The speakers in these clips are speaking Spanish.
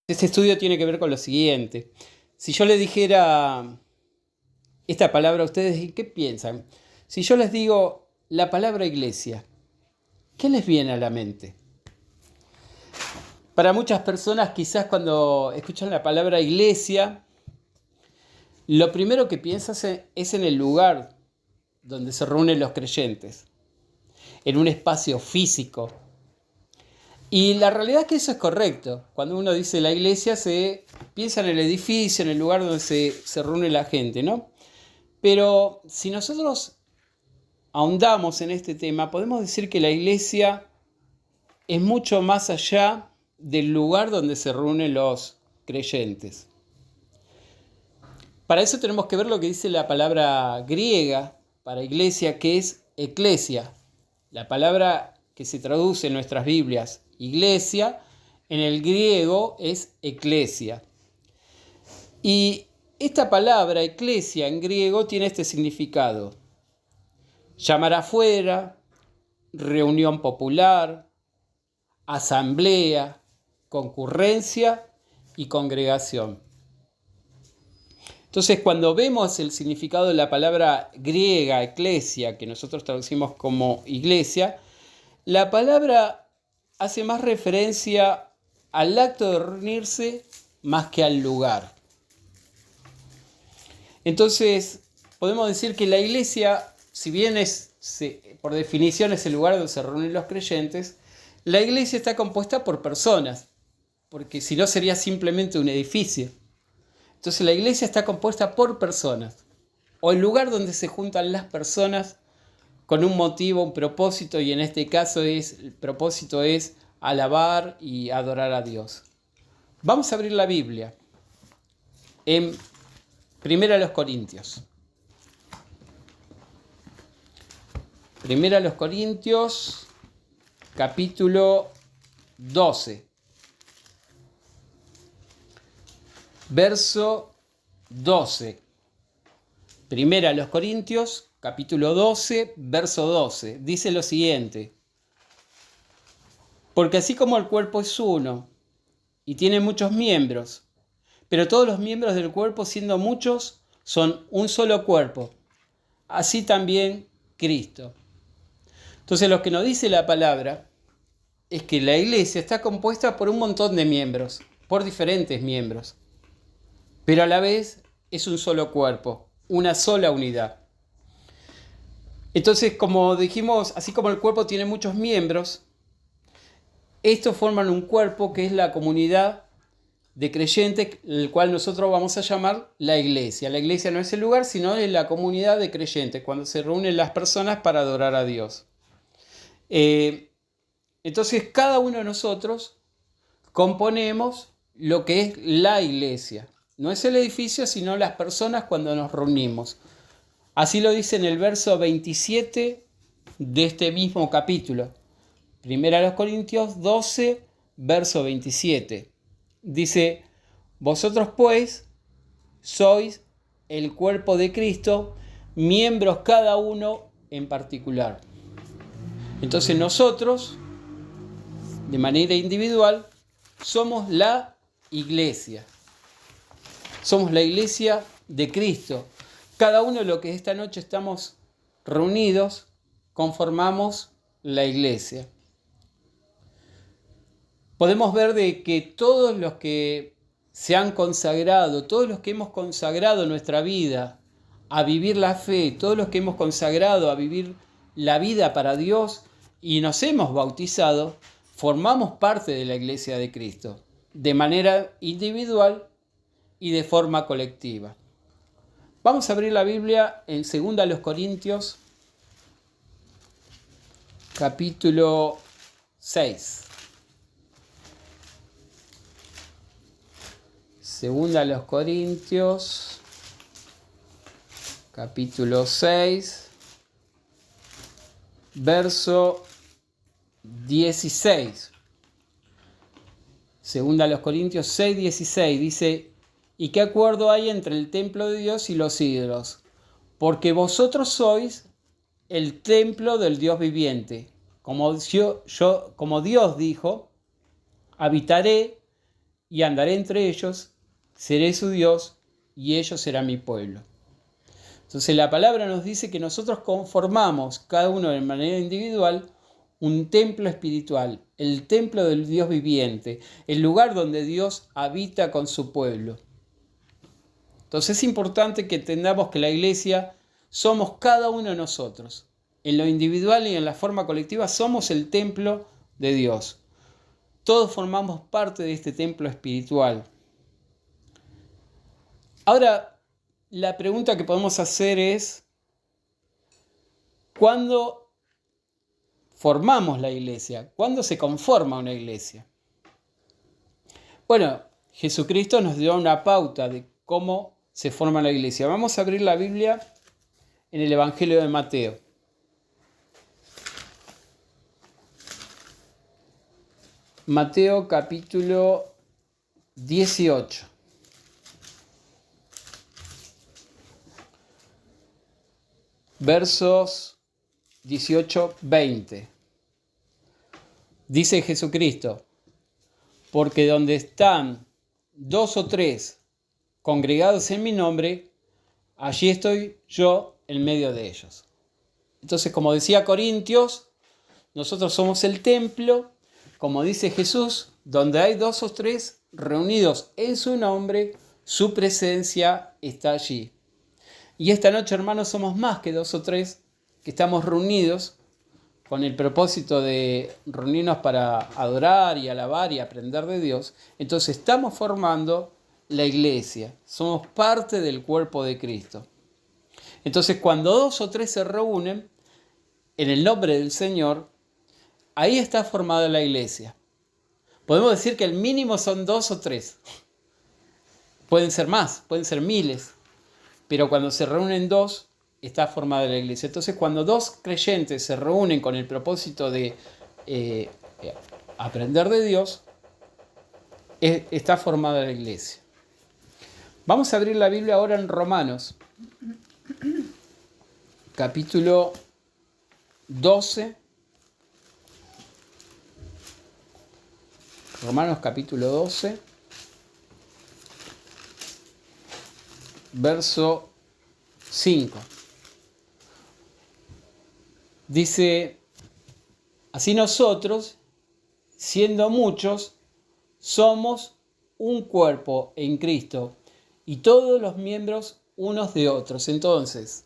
Este estudio tiene que ver con lo siguiente. Si yo les dijera esta palabra a ustedes, ¿qué piensan? Si yo les digo la palabra iglesia, ¿qué les viene a la mente? Para muchas personas, quizás cuando escuchan la palabra iglesia, lo primero que piensan es en el lugar donde se reúnen los creyentes, en un espacio físico. Y la realidad es que eso es correcto. Cuando uno dice la iglesia, se piensa en el edificio, en el lugar donde se reúne la gente, ¿no? Pero si nosotros ahondamos en este tema, podemos decir que la iglesia es mucho más allá del lugar donde se reúnen los creyentes. Para eso tenemos que ver lo que dice la palabra griega para iglesia, que es eclesia. La palabra que se traduce en nuestras Biblias, iglesia, en el griego es eclesia. Y esta palabra eclesia en griego tiene este significado: llamar afuera, reunión popular, asamblea, concurrencia y congregación. Entonces, cuando vemos el significado de la palabra griega eclesia, que nosotros traducimos como iglesia, la palabra hace más referencia al acto de reunirse más que al lugar. Entonces, podemos decir que la iglesia, si bien por definición es el lugar donde se reúnen los creyentes, la iglesia está compuesta por personas, porque si no sería simplemente un edificio. Entonces la iglesia está compuesta por personas, o el lugar donde se juntan las personas con un motivo, un propósito, y en este caso el propósito es alabar y adorar a Dios. Vamos a abrir la Biblia en 1 Corintios. 1 Corintios, capítulo 12. Verso 12. 1 Corintios, capítulo 12, verso 12. Dice lo siguiente: porque así como el cuerpo es uno y tiene muchos miembros, pero todos los miembros del cuerpo, siendo muchos, son un solo cuerpo, así también Cristo. Entonces, lo que nos dice la palabra es que la iglesia está compuesta por un montón de miembros, por diferentes miembros, pero a la vez es un solo cuerpo, una sola unidad. Entonces, como dijimos, así como el cuerpo tiene muchos miembros, estos forman un cuerpo que es la comunidad de creyentes, el cual nosotros vamos a llamar la iglesia. La iglesia no es el lugar, sino es la comunidad de creyentes, cuando se reúnen las personas para adorar a Dios. Entonces, cada uno de nosotros componemos lo que es la iglesia. No es el edificio, sino las personas cuando nos reunimos. Así lo dice en el verso 27 de este mismo capítulo. 1 Corintios 12, verso 27. Dice: vosotros pues sois el cuerpo de Cristo, miembros cada uno en particular. Entonces nosotros, de manera individual, somos la iglesia. Somos la iglesia de Cristo. Cada uno de los que esta noche estamos reunidos conformamos la iglesia. Podemos ver de que todos los que se han consagrado, todos los que hemos consagrado nuestra vida a vivir la fe, todos los que hemos consagrado a vivir la vida para Dios y nos hemos bautizado, formamos parte de la iglesia de Cristo, de manera individual y de forma colectiva. Vamos a abrir la Biblia en 2 Corintios, capítulo 6. 2 Corintios, capítulo 6, verso 16. 2 Corintios 6, 16 dice: ¿y qué acuerdo hay entre el templo de Dios y los ídolos? Porque vosotros sois el templo del Dios viviente. Como Dios dijo, habitaré y andaré entre ellos, seré su Dios y ellos serán mi pueblo. Entonces la palabra nos dice que nosotros conformamos, cada uno de manera individual, un templo espiritual, el templo del Dios viviente, el lugar donde Dios habita con su pueblo. Entonces es importante que entendamos que la iglesia somos cada uno de nosotros. En lo individual y en la forma colectiva somos el templo de Dios. Todos formamos parte de este templo espiritual. Ahora, la pregunta que podemos hacer es, ¿cuándo formamos la iglesia? ¿Cuándo se conforma una iglesia? Bueno, Jesucristo nos dio una pauta de cómo se forma la iglesia. Vamos a abrir la Biblia en el Evangelio de Mateo. Mateo capítulo 18. Versos 18-20. Dice Jesucristo: porque donde están 2 o 3 congregados en mi nombre, allí estoy yo en medio de ellos. Entonces, como decía Corintios, nosotros somos el templo, como dice Jesús, donde hay 2 o 3 reunidos en su nombre, su presencia está allí. Y esta noche, hermanos, somos más que 2 o 3 que estamos reunidos con el propósito de reunirnos para adorar y alabar y aprender de Dios. Entonces estamos formando la iglesia, somos parte del cuerpo de Cristo. Entonces cuando 2 o 3 se reúnen en el nombre del Señor, ahí está formada la iglesia. Podemos decir que el mínimo son 2 o 3. Pueden ser más, pueden ser miles. Pero cuando se reúnen 2, está formada la iglesia. Entonces, cuando 2 creyentes se reúnen con el propósito de aprender de Dios, está formada la iglesia. Vamos a abrir la Biblia ahora en Romanos, capítulo 12. Romanos capítulo 12. Verso 5. Dice, así nosotros, siendo muchos, somos un cuerpo en Cristo y todos los miembros unos de otros. Entonces,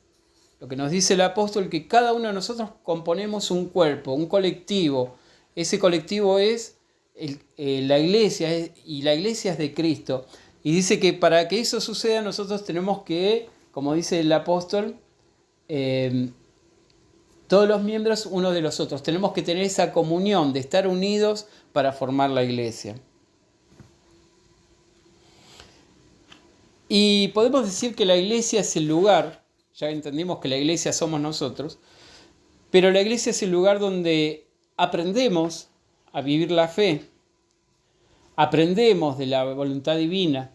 lo que nos dice el apóstol es que cada uno de nosotros componemos un cuerpo, un colectivo. Ese colectivo es la iglesia, y la iglesia es de Cristo. Y dice que para que eso suceda nosotros tenemos que, como dice el apóstol, todos los miembros unos de los otros. Tenemos que tener esa comunión de estar unidos para formar la iglesia. Y podemos decir que la iglesia es el lugar, ya entendimos que la iglesia somos nosotros, pero la iglesia es el lugar donde aprendemos a vivir la fe. Aprendemos de la voluntad divina,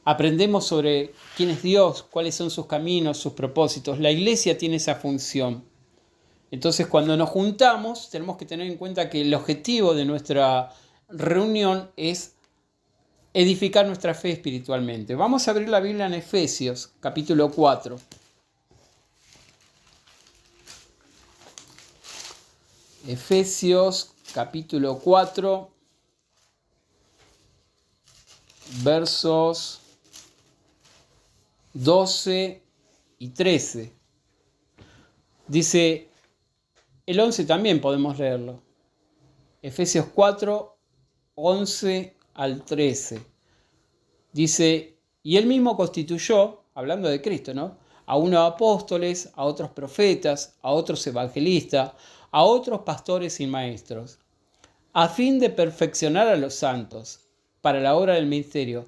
aprendemos sobre quién es Dios, cuáles son sus caminos, sus propósitos. La iglesia tiene esa función. Entonces, cuando nos juntamos, tenemos que tener en cuenta que el objetivo de nuestra reunión es edificar nuestra fe espiritualmente. Vamos a abrir la Biblia en Efesios, capítulo 4. Efesios, capítulo 4. Versos 12 y 13. Dice, el 11 también podemos leerlo. Efesios 4, 11 al 13. Dice, y él mismo constituyó, hablando de Cristo, ¿no?, a unos apóstoles, a otros profetas, a otros evangelistas, a otros pastores y maestros, a fin de perfeccionar a los santos, para la obra del ministerio,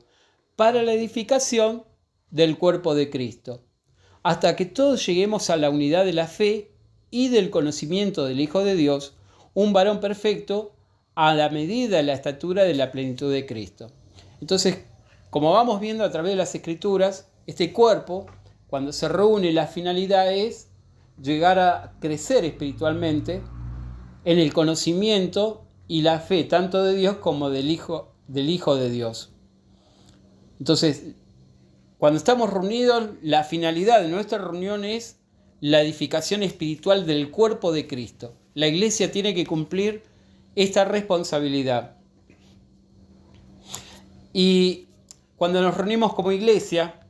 para la edificación del cuerpo de Cristo, hasta que todos lleguemos a la unidad de la fe y del conocimiento del Hijo de Dios, un varón perfecto, a la medida de la estatura de la plenitud de Cristo. Entonces, como vamos viendo a través de las Escrituras, este cuerpo, cuando se reúne, la finalidad es llegar a crecer espiritualmente en el conocimiento y la fe, tanto de Dios como del Hijo del Hijo de Dios. Entonces, cuando estamos reunidos, la finalidad de nuestra reunión es la edificación espiritual del cuerpo de Cristo. La iglesia tiene que cumplir esta responsabilidad. Y cuando nos reunimos como iglesia,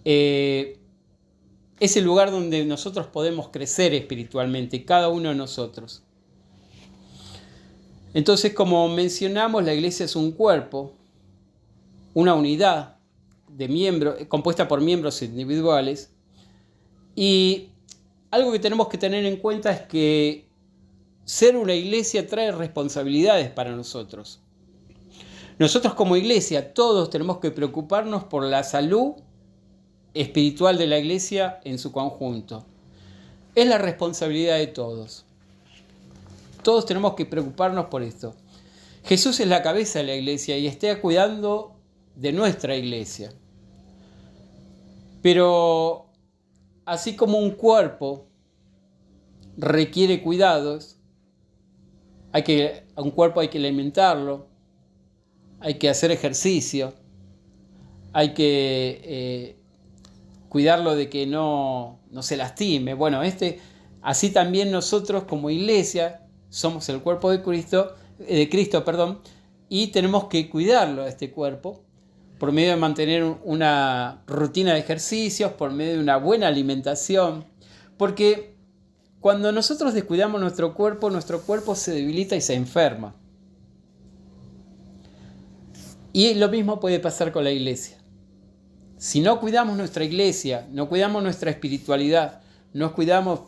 es el lugar donde nosotros podemos crecer espiritualmente, cada uno de nosotros. Entonces, como mencionamos, la iglesia es un cuerpo, una unidad de miembros, compuesta por miembros individuales. Y algo que tenemos que tener en cuenta es que ser una iglesia trae responsabilidades para nosotros. Nosotros como iglesia, todos tenemos que preocuparnos por la salud espiritual de la iglesia en su conjunto. Es la responsabilidad de todos. Todos tenemos que preocuparnos por esto. Jesús es la cabeza de la iglesia y está cuidando de nuestra iglesia. Pero así como un cuerpo requiere cuidados, a un cuerpo hay que alimentarlo, hay que hacer ejercicio, hay que cuidarlo de que no se lastime. Bueno, así también nosotros como iglesia somos el cuerpo de Cristo, y tenemos que cuidarlo a este cuerpo por medio de mantener una rutina de ejercicios, por medio de una buena alimentación, porque cuando nosotros descuidamos nuestro cuerpo se debilita y se enferma. Y lo mismo puede pasar con la iglesia. Si no cuidamos nuestra iglesia, no cuidamos nuestra espiritualidad, no cuidamos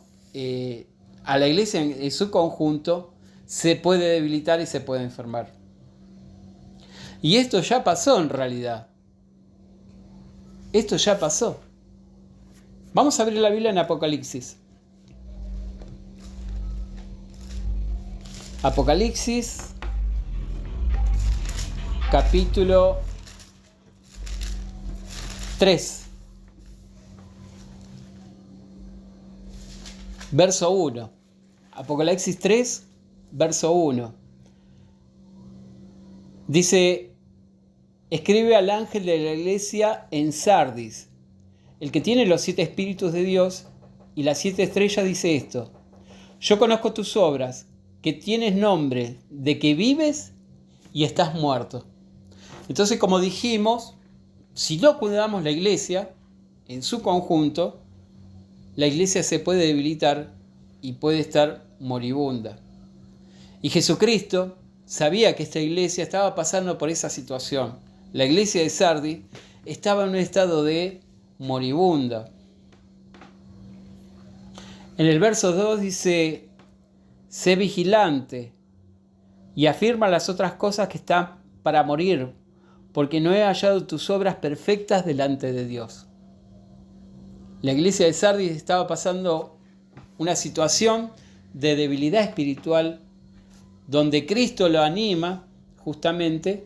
a la iglesia en su conjunto, se puede debilitar y se puede enfermar. Y esto ya pasó en realidad. Esto ya pasó. Vamos a abrir la Biblia en Apocalipsis. Apocalipsis, capítulo 3, verso 1. Apocalipsis 3, verso 1. Dice: escribe al ángel de la iglesia en Sardis, el que tiene los 7 espíritus de Dios y las 7 estrellas, dice esto: yo conozco tus obras, que tienes nombre de que vives y estás muerto. Entonces, como dijimos, si no cuidamos la iglesia en su conjunto, la iglesia se puede debilitar y puede estar moribunda. Y Jesucristo sabía que esta iglesia estaba pasando por esa situación. La iglesia de Sardis estaba en un estado de moribunda. En el verso 2 dice: sé vigilante y afirma las otras cosas que están para morir, porque no he hallado tus obras perfectas delante de Dios. La iglesia de Sardis estaba pasando una situación de debilidad espiritual, donde Cristo lo anima justamente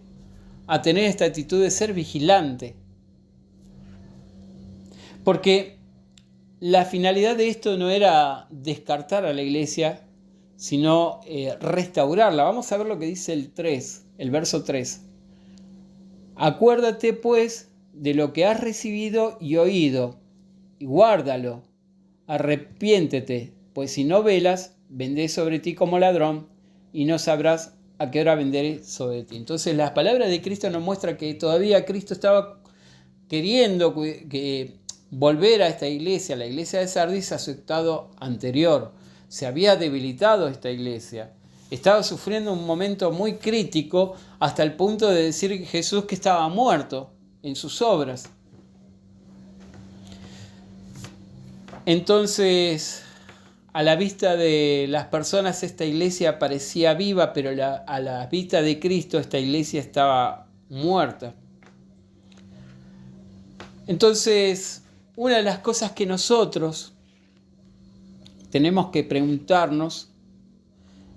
a tener esta actitud de ser vigilante. Porque la finalidad de esto no era descartar a la iglesia, sino restaurarla. Vamos a ver lo que dice el verso 3. Acuérdate pues de lo que has recibido y oído, y guárdalo. Arrepiéntete, pues si no velas, vendré sobre ti como ladrón, y no sabrás a qué hora venderé sobre ti. Entonces la palabra de Cristo nos muestra que todavía Cristo estaba queriendo volver a esta iglesia, la iglesia de Sardis, a su estado anterior. Se había debilitado esta iglesia. Estaba sufriendo un momento muy crítico, hasta el punto de decir Jesús que estaba muerto en sus obras. Entonces, a la vista de las personas, esta iglesia parecía viva, pero a la vista de Cristo, esta iglesia estaba muerta. Entonces, una de las cosas que nosotros tenemos que preguntarnos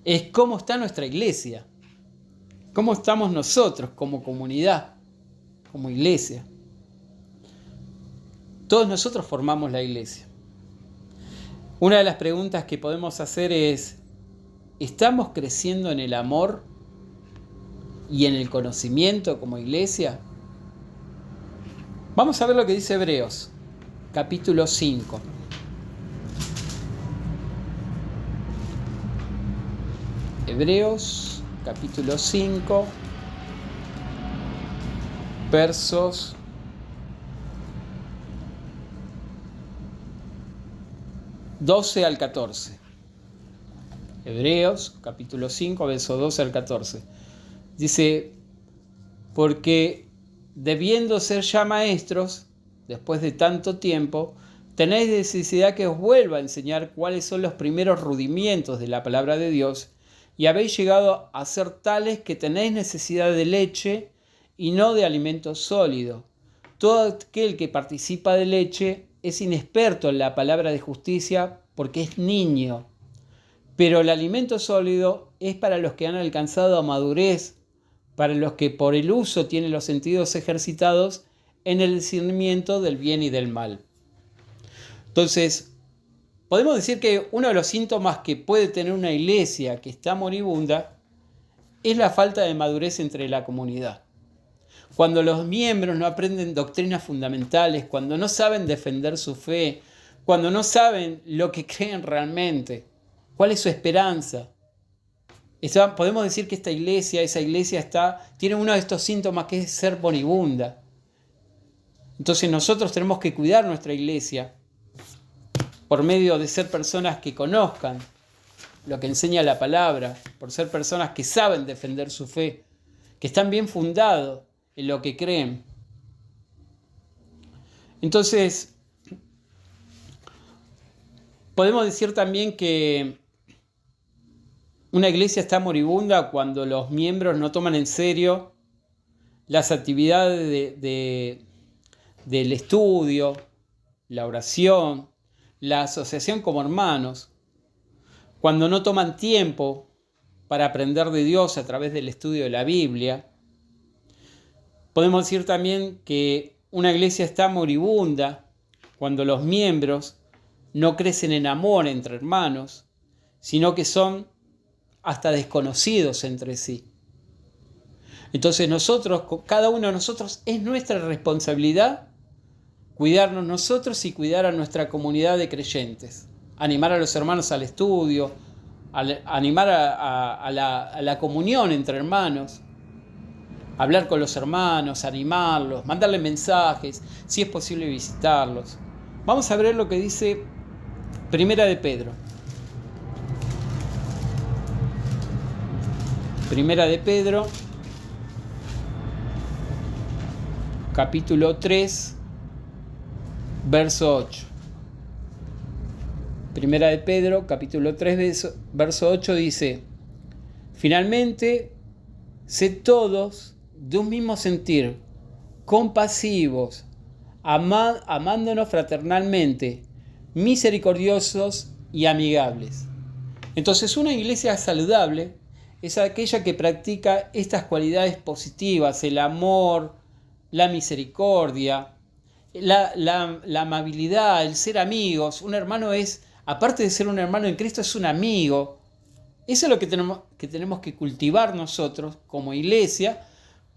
es cómo está nuestra iglesia, cómo estamos nosotros como comunidad, como iglesia. Todos nosotros formamos la iglesia. Una de las preguntas que podemos hacer es: ¿estamos creciendo en el amor? y en el conocimiento como iglesia? Vamos a ver lo que dice Hebreos, capítulo 5. Hebreos, capítulo 5, versos 12 al 14. Hebreos, capítulo 5, versos 12 al 14. Dice, porque debiendo ser ya maestros, después de tanto tiempo, tenéis necesidad que os vuelva a enseñar cuáles son los primeros rudimientos de la palabra de Dios, y habéis llegado a ser tales que tenéis necesidad de leche y no de alimento sólido. Todo aquel que participa de leche es inexperto en la palabra de justicia porque es niño. Pero el alimento sólido es para los que han alcanzado madurez, para los que por el uso tienen los sentidos ejercitados en el discernimiento del bien y del mal. Entonces, podemos decir que uno de los síntomas que puede tener una iglesia que está moribunda es la falta de madurez entre la comunidad. Cuando los miembros no aprenden doctrinas fundamentales, cuando no saben defender su fe, cuando no saben lo que creen realmente, cuál es su esperanza. Podemos decir que esa iglesia tiene uno de estos síntomas que es ser moribunda. Entonces nosotros tenemos que cuidar nuestra iglesia por medio de ser personas que conozcan lo que enseña la palabra, por ser personas que saben defender su fe, que están bien fundados en lo que creen. Entonces, podemos decir también que una iglesia está moribunda cuando los miembros no toman en serio las actividades del estudio, la oración, la asociación como hermanos, cuando no toman tiempo para aprender de Dios a través del estudio de la Biblia. Podemos decir también que una iglesia está moribunda cuando los miembros no crecen en amor entre hermanos, sino que son hasta desconocidos entre sí. Entonces cada uno de nosotros, es nuestra responsabilidad cuidarnos nosotros y cuidar a nuestra comunidad de creyentes. Animar a los hermanos al estudio, animar a la comunión entre hermanos, hablar con los hermanos, animarlos, mandarles mensajes, si es posible visitarlos. Vamos a ver lo que dice Primera de Pedro. Primera de Pedro, capítulo 3, verso 8. Primera de Pedro, capítulo 3, verso 8 dice: finalmente, sed todos de un mismo sentir, compasivos, amándonos fraternalmente, misericordiosos y amigables. Entonces, una iglesia saludable es aquella que practica estas cualidades positivas: el amor, la misericordia, la amabilidad, el ser amigos. Un hermano es, aparte de ser un hermano en Cristo, es un amigo. Eso es lo que tenemos que cultivar nosotros como iglesia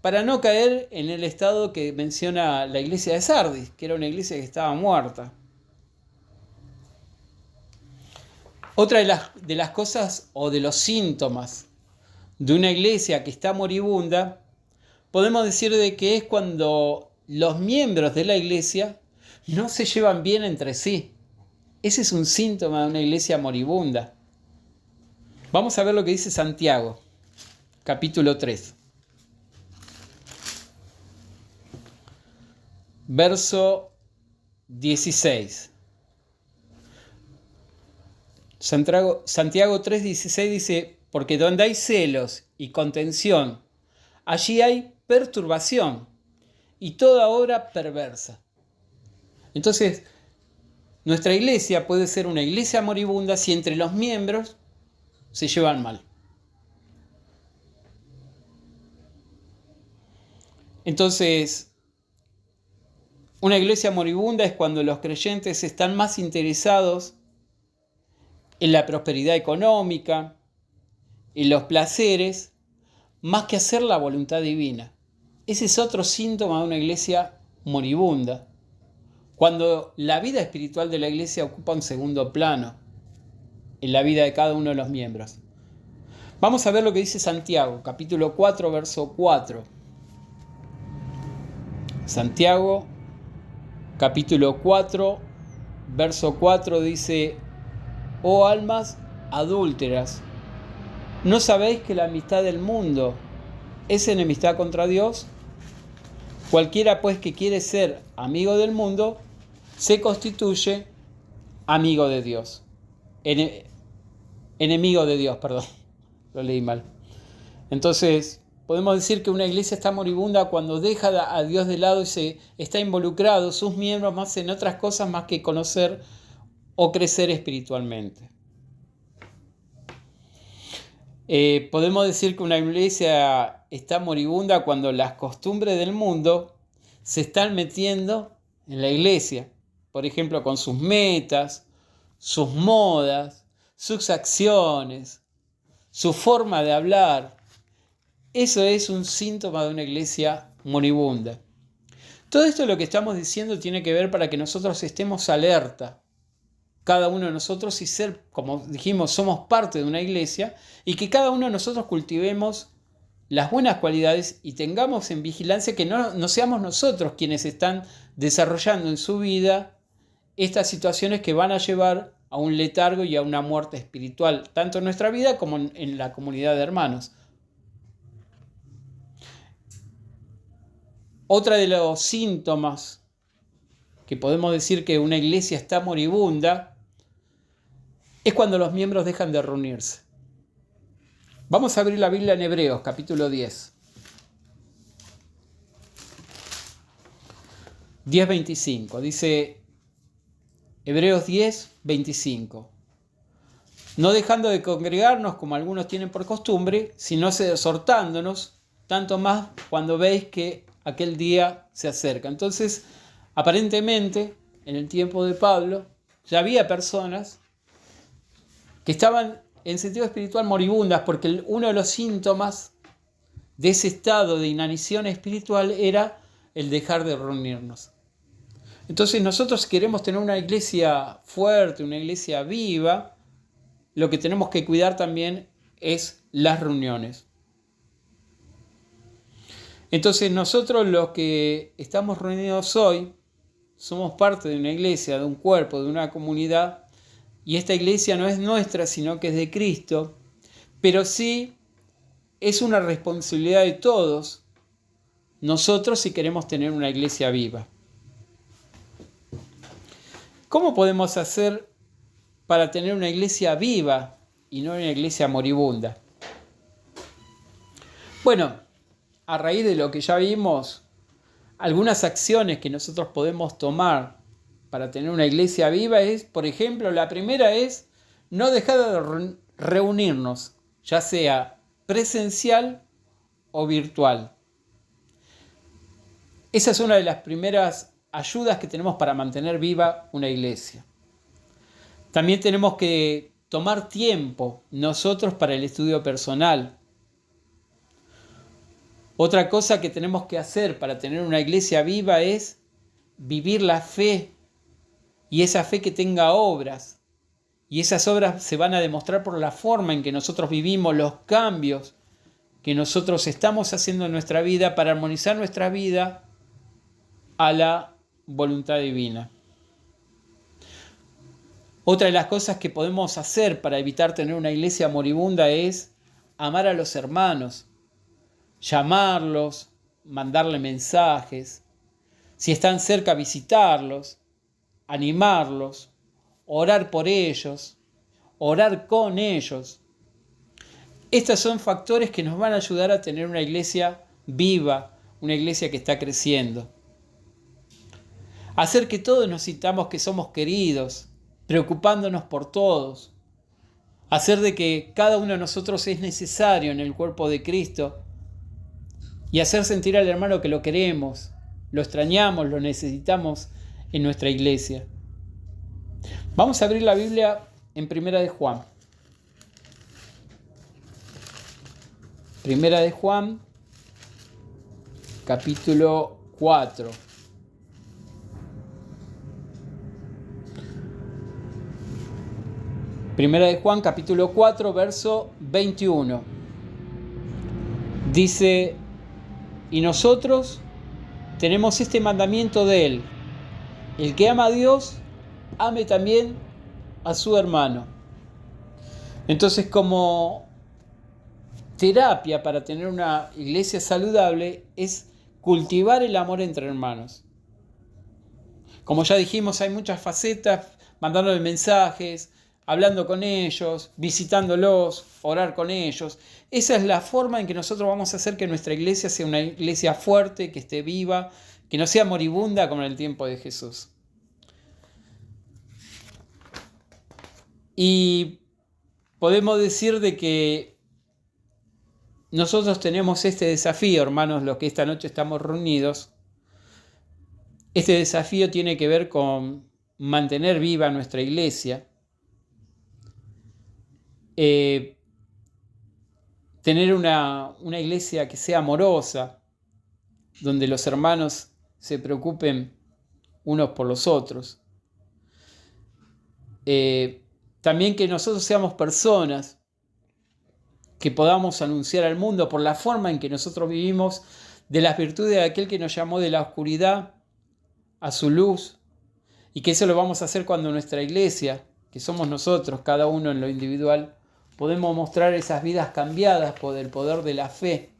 para no caer en el estado que menciona la iglesia de Sardis, que era una iglesia que estaba muerta. Otra de las cosas o de los síntomas de una iglesia que está moribunda, podemos decir de que es cuando los miembros de la iglesia no se llevan bien entre sí. Ese es un síntoma de una iglesia moribunda. Vamos a ver lo que dice Santiago, capítulo 3. Verso 16. Santiago 3:16 dice: porque donde hay celos y contención, allí hay perturbación y toda obra perversa. Entonces, nuestra iglesia puede ser una iglesia moribunda si entre los miembros se llevan mal. Entonces, una iglesia moribunda es cuando los creyentes están más interesados en la prosperidad económica, en los placeres, más que hacer la voluntad divina. Ese es otro síntoma de una iglesia moribunda, cuando la vida espiritual de la iglesia ocupa un segundo plano en la vida de cada uno de los miembros. Vamos a ver lo que dice Santiago, capítulo 4, verso 4. Santiago, capítulo 4, verso 4 dice: Oh almas adúlteras, ¿no sabéis que la amistad del mundo es enemistad contra Dios? Cualquiera pues que quiere ser amigo del mundo, se constituye amigo de Dios. Enemigo de Dios, perdón, lo leí mal. Entonces, podemos decir que una iglesia está moribunda cuando deja a Dios de lado y se está involucrado, sus miembros, más en otras cosas más que conocer o crecer espiritualmente. Podemos decir que una iglesia está moribunda cuando las costumbres del mundo se están metiendo en la iglesia. Por ejemplo, con sus metas, sus modas, sus acciones, su forma de hablar. Eso es un síntoma de una iglesia moribunda. Todo esto lo que estamos diciendo tiene que ver para que nosotros estemos alerta, cada uno de nosotros, y ser, como dijimos, somos parte de una iglesia, y que cada uno de nosotros cultivemos las buenas cualidades y tengamos en vigilancia que no seamos nosotros quienes están desarrollando en su vida estas situaciones que van a llevar a un letargo y a una muerte espiritual, tanto en nuestra vida como en la comunidad de hermanos. Otra de los síntomas que podemos decir que una iglesia está moribunda es cuando los miembros dejan de reunirse. Vamos a abrir la Biblia en Hebreos, capítulo 10. 10:25. Dice Hebreos 10:25. No dejando de congregarnos como algunos tienen por costumbre, sino exhortándonos, tanto más cuando veis que aquel día se acerca. Entonces, aparentemente, en el tiempo de Pablo, ya había personas que estaban en sentido espiritual moribundas, porque uno de los síntomas de ese estado de inanición espiritual era el dejar de reunirnos. Entonces, nosotros queremos tener una iglesia fuerte, una iglesia viva. Lo que tenemos que cuidar también es las reuniones. Entonces, nosotros los que estamos reunidos hoy somos parte de una iglesia, de un cuerpo, de una comunidad. Y esta iglesia no es nuestra, sino que es de Cristo, pero sí es una responsabilidad de todos nosotros si queremos tener una iglesia viva. ¿Cómo podemos hacer para tener una iglesia viva y no una iglesia moribunda? Bueno, a raíz de lo que ya vimos, algunas acciones que nosotros podemos tomar para tener una iglesia viva es, por ejemplo, la primera es no dejar de reunirnos, ya sea presencial o virtual. Esa es una de las primeras ayudas que tenemos para mantener viva una iglesia. También tenemos que tomar tiempo nosotros para el estudio personal. Otra cosa que tenemos que hacer para tener una iglesia viva es vivir la fe. Y esa fe que tenga obras. Y esas obras se van a demostrar por la forma en que nosotros vivimos, los cambios que nosotros estamos haciendo en nuestra vida para armonizar nuestra vida a la voluntad divina. Otra de las cosas que podemos hacer para evitar tener una iglesia moribunda es amar a los hermanos, llamarlos, mandarle mensajes, si están cerca, visitarlos, animarlos, orar por ellos, orar con ellos. Estos son factores que nos van a ayudar a tener una iglesia viva, una iglesia que está creciendo. Hacer que todos nos sintamos que somos queridos, preocupándonos por todos. Hacer de que cada uno de nosotros es necesario en el cuerpo de Cristo. Y hacer sentir al hermano que lo queremos, lo extrañamos, lo necesitamos en nuestra iglesia. Vamos a abrir la Biblia en 1 de Juan. Primera de Juan, capítulo 4. Primera de Juan, capítulo 4, verso 21. Dice: y nosotros tenemos este mandamiento de Él: el que ama a Dios, ame también a su hermano. Entonces, como terapia para tener una iglesia saludable es cultivar el amor entre hermanos. Como ya dijimos, hay muchas facetas: mandándole mensajes, hablando con ellos, visitándolos, orar con ellos. Esa es la forma en que nosotros vamos a hacer que nuestra iglesia sea una iglesia fuerte, que esté viva, que no sea moribunda como en el tiempo de Jesús. Y podemos decir de que nosotros tenemos este desafío, hermanos, los que esta noche estamos reunidos. Este desafío tiene que ver con mantener viva nuestra iglesia, tener una iglesia que sea amorosa, donde los hermanos se preocupen unos por los otros. También que nosotros seamos personas que podamos anunciar al mundo por la forma en que nosotros vivimos de las virtudes de aquel que nos llamó de la oscuridad a su luz, y que eso lo vamos a hacer cuando nuestra iglesia, que somos nosotros, cada uno en lo individual, podemos mostrar esas vidas cambiadas por el poder de la fe.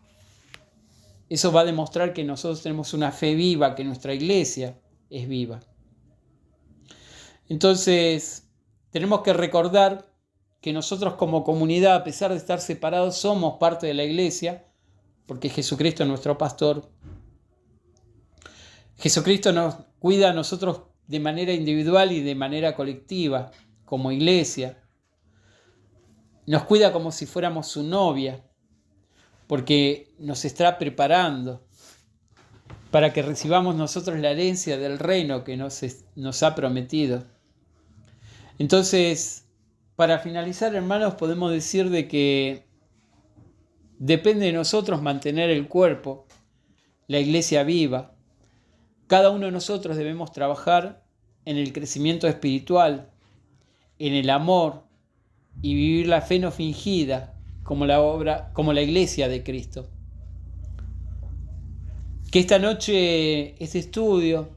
Eso va a demostrar que nosotros tenemos una fe viva, que nuestra iglesia es viva. Entonces, tenemos que recordar que nosotros como comunidad, a pesar de estar separados, somos parte de la iglesia, porque Jesucristo es nuestro pastor. Jesucristo nos cuida a nosotros de manera individual y de manera colectiva, como iglesia. Nos cuida como si fuéramos su novia, porque nos está preparando para que recibamos nosotros la herencia del reino que nos ha prometido. Entonces, para finalizar, hermanos, podemos decir de que depende de nosotros mantener el cuerpo, la iglesia viva. Cada uno de nosotros debemos trabajar en el crecimiento espiritual, en el amor, y vivir la fe no fingida como la iglesia de Cristo. Que esta noche este estudio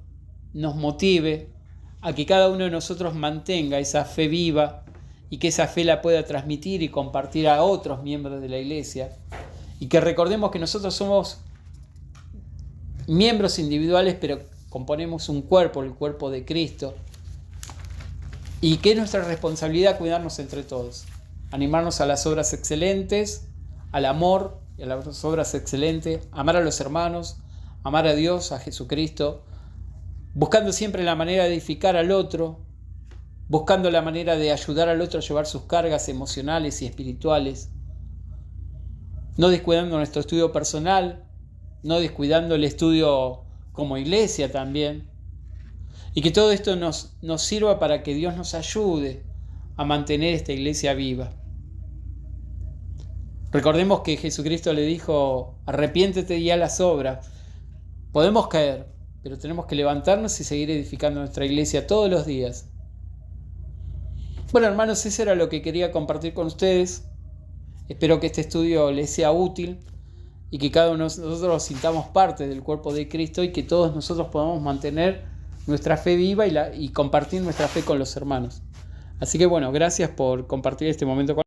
nos motive a que cada uno de nosotros mantenga esa fe viva y que esa fe la pueda transmitir y compartir a otros miembros de la iglesia, y que recordemos que nosotros somos miembros individuales, pero componemos un cuerpo, el cuerpo de Cristo, y que es nuestra responsabilidad cuidarnos entre todos, animarnos a las obras excelentes, al amor y a las obras excelentes, amar a los hermanos, amar a Dios, a Jesucristo, buscando siempre la manera de edificar al otro, buscando la manera de ayudar al otro a llevar sus cargas emocionales y espirituales, no descuidando nuestro estudio personal, no descuidando el estudio como iglesia también, y que todo esto nos sirva para que Dios nos ayude a mantener esta iglesia viva. Recordemos que Jesucristo le dijo: arrepiéntete y haz las obras. Podemos caer, pero tenemos que levantarnos y seguir edificando nuestra iglesia todos los días. Bueno, hermanos, eso era lo que quería compartir con ustedes. Espero que este estudio les sea útil y que cada uno de nosotros sintamos parte del cuerpo de Cristo, y que todos nosotros podamos mantener nuestra fe viva y compartir nuestra fe con los hermanos. Así que bueno, gracias por compartir este momento con